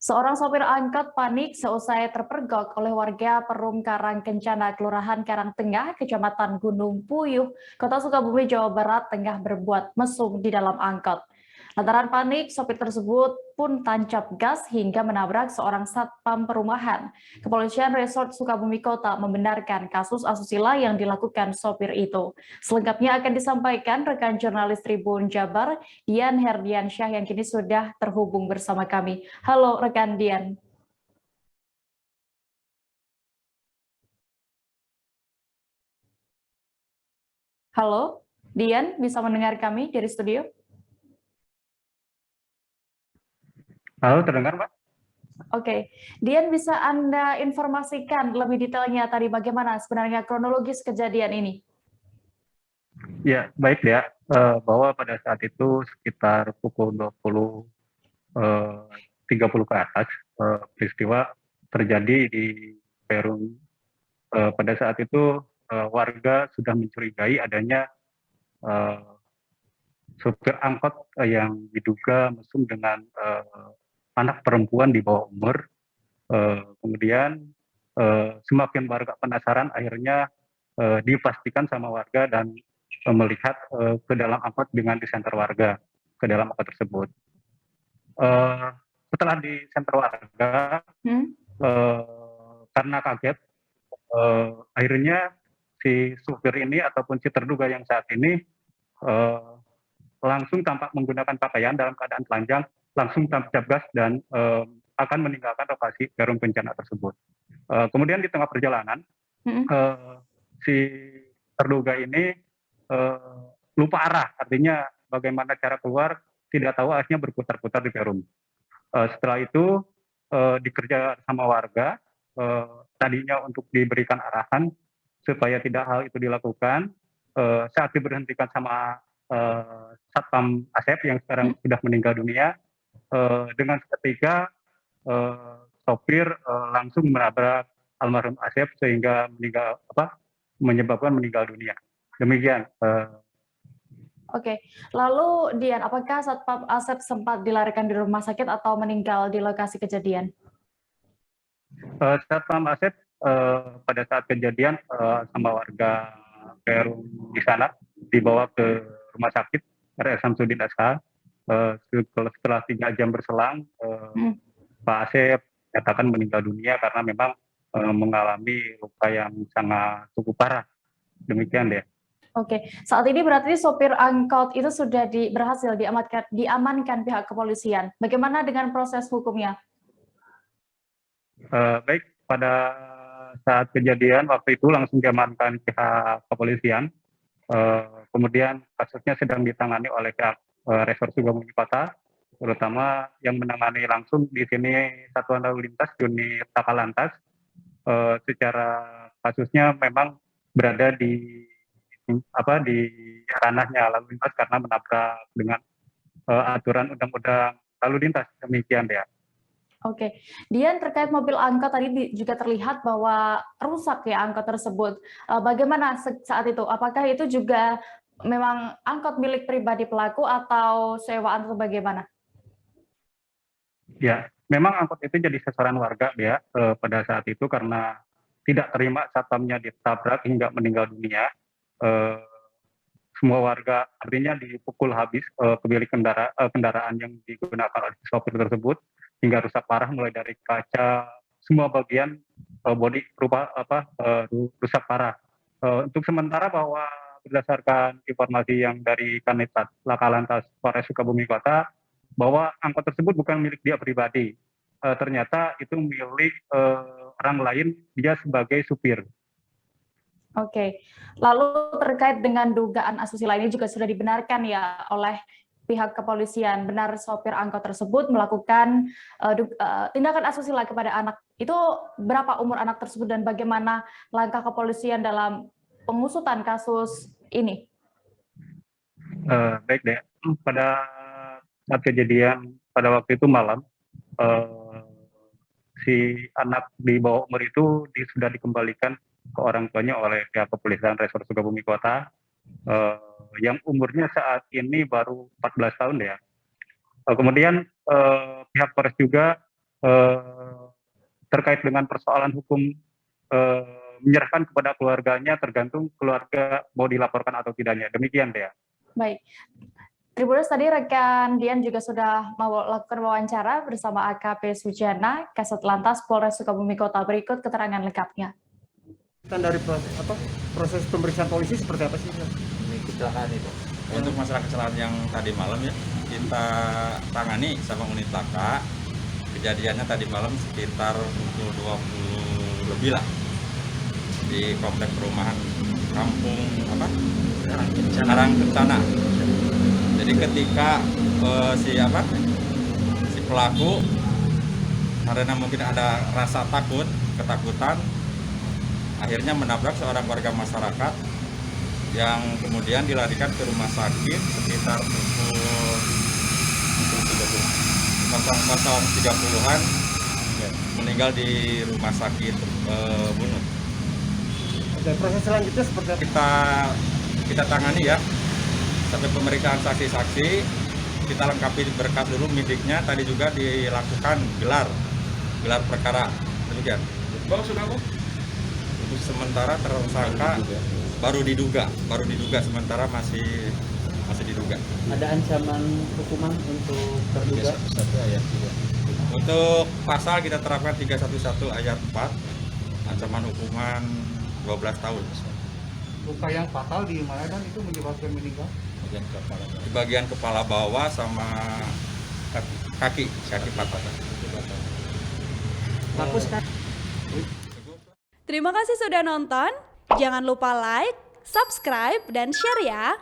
Seorang sopir angkot panik seusai terpergok oleh warga Perum Karangkencana, Kelurahan Karangtengah, Kecamatan Gunung Puyuh, Kota Sukabumi, Jawa Barat, tengah berbuat mesum di dalam angkot. Lantaran panik, sopir tersebut pun tancap gas hingga menabrak seorang satpam perumahan. Kepolisian Resort Sukabumi Kota membenarkan kasus asusila yang dilakukan sopir itu. Selengkapnya akan disampaikan rekan jurnalis Tribun Jabar, Dian Herdiansyah, yang kini sudah terhubung bersama kami. Halo rekan Dian. Halo, Dian, bisa mendengar kami dari studio? Halo, terdengar, Pak? Oke, Dian, bisa Anda informasikan lebih detailnya tadi bagaimana sebenarnya kronologis kejadian ini? Ya, baik ya. Bahwa pada saat itu sekitar pukul 20, 30 ke atas, peristiwa terjadi di Perum. Pada saat itu warga sudah mencurigai adanya eh, supir angkot yang diduga mesum dengan anak perempuan di bawah umur. Kemudian semakin warga penasaran, akhirnya dipastikan sama warga dan melihat ke dalam angkot dengan disenter warga ke dalam angkot tersebut. Setelah disenter warga, karena kaget, akhirnya si supir ini ataupun si terduga yang saat ini langsung tampak menggunakan pakaian dalam keadaan telanjang, langsung tancap gas dan akan meninggalkan lokasi Perum Kencana tersebut. Kemudian di tengah perjalanan, si terduga ini lupa arah, artinya bagaimana cara keluar tidak tahu, akhirnya berputar-putar di Perum. Setelah itu dikerja sama warga, tadinya untuk diberikan arahan supaya tidak hal itu dilakukan. Saat diberhentikan sama Satpam Asep yang sekarang sudah meninggal dunia, dengan seketika sopir langsung menabrak almarhum Asep sehingga menyebabkan meninggal dunia. Demikian. Oke, lalu Dian, apakah Satpam Asep sempat dilarikan di rumah sakit atau meninggal di lokasi kejadian? Satpam Asep pada saat kejadian sama warga Perum di sana dibawa ke rumah sakit RS Samsudin SK. Setelah 3 jam berselang, Pak Asep nyatakan meninggal dunia karena memang mengalami luka yang sangat cukup parah. Demikian deh. Oke, saat ini berarti sopir angkot itu sudah berhasil diamankan pihak kepolisian. Bagaimana dengan proses hukumnya? Baik, pada saat kejadian waktu itu langsung diamankan pihak kepolisian. Kemudian kasusnya sedang ditangani oleh pihak Resort Sukabumi Kota, terutama yang menangani langsung di sini Satuan Lalu Lintas unit Takalantas. Secara kasusnya memang berada di ranahnya lalu lintas karena menabrak dengan aturan undang-undang lalu lintas. Demikian ya. Oke, Dian, terkait mobil angkot tadi juga terlihat bahwa rusak ya angkot tersebut. Bagaimana saat itu? Apakah itu juga memang angkot milik pribadi pelaku atau sewaan atau bagaimana? Ya, memang angkot itu jadi sasaran warga ya pada saat itu karena tidak terima satpamnya ditabrak hingga meninggal dunia. Semua warga artinya dipukul habis pemilik kendaraan yang digunakan oleh sopir tersebut hingga rusak parah, mulai dari kaca semua bagian bodi rusak parah. Untuk sementara bahwa berdasarkan informasi yang dari Kanit Laka Lantas Polres Sukabumi Kota, bahwa angkot tersebut bukan milik dia pribadi. Ternyata itu milik orang lain, dia sebagai supir. Oke, lalu terkait dengan dugaan asusila ini juga sudah dibenarkan ya oleh pihak kepolisian. Benar sopir angkot tersebut melakukan tindakan asusila kepada anak. Itu berapa umur anak tersebut dan bagaimana langkah kepolisian dalam pengusutan kasus ini? Baik deh, pada saat kejadian pada waktu itu malam, si anak di bawah umur itu sudah dikembalikan ke orang tuanya oleh pihak kepolisian Resort Sukabumi Kota, yang umurnya saat ini baru 14 tahun ya. Kemudian pihak Polres juga terkait dengan persoalan hukum menyerahkan kepada keluarganya, tergantung keluarga mau dilaporkan atau tidaknya. Demikian, Dea. Baik. Tribuners, tadi rekan Dian juga sudah melakukan wawancara bersama AKP Sujana, Kasat Lantas Polres Sukabumi Kota. Berikut keterangan lengkapnya. Dari proses pemeriksaan polisi seperti apa sih? Ini kecelakaan itu. Untuk masalah kecelakaan yang tadi malam ya, kita tangani sama unit laka. Kejadiannya tadi malam sekitar pukul 20 lebih lah di komplek perumahan Kampung Karang Kencana. Jadi ketika si pelaku karena mungkin ada rasa ketakutan, akhirnya menabrak seorang warga masyarakat yang kemudian dilarikan ke rumah sakit sekitar pukul 00.30-an, meninggal di rumah sakit Bunut. Oke, proses selanjutnya seperti apa? Kita tangani ya, sampai pemeriksaan saksi-saksi, kita lengkapi berkas dulu midiknya. Tadi juga dilakukan gelar perkara. Demikian. Bang, sudah Bu? Untuk sementara tersangka baru diduga sementara masih diduga. Ada ancaman hukuman untuk terduga? Untuk pasal kita terapkan 311 ayat 4, ancaman hukuman 12 tahun. Luka yang fatal di mana dan itu menyebabkan meninggal? Di bagian kepala bawah sama kaki patah. Terima kasih sudah nonton. Jangan lupa like, subscribe, dan share ya.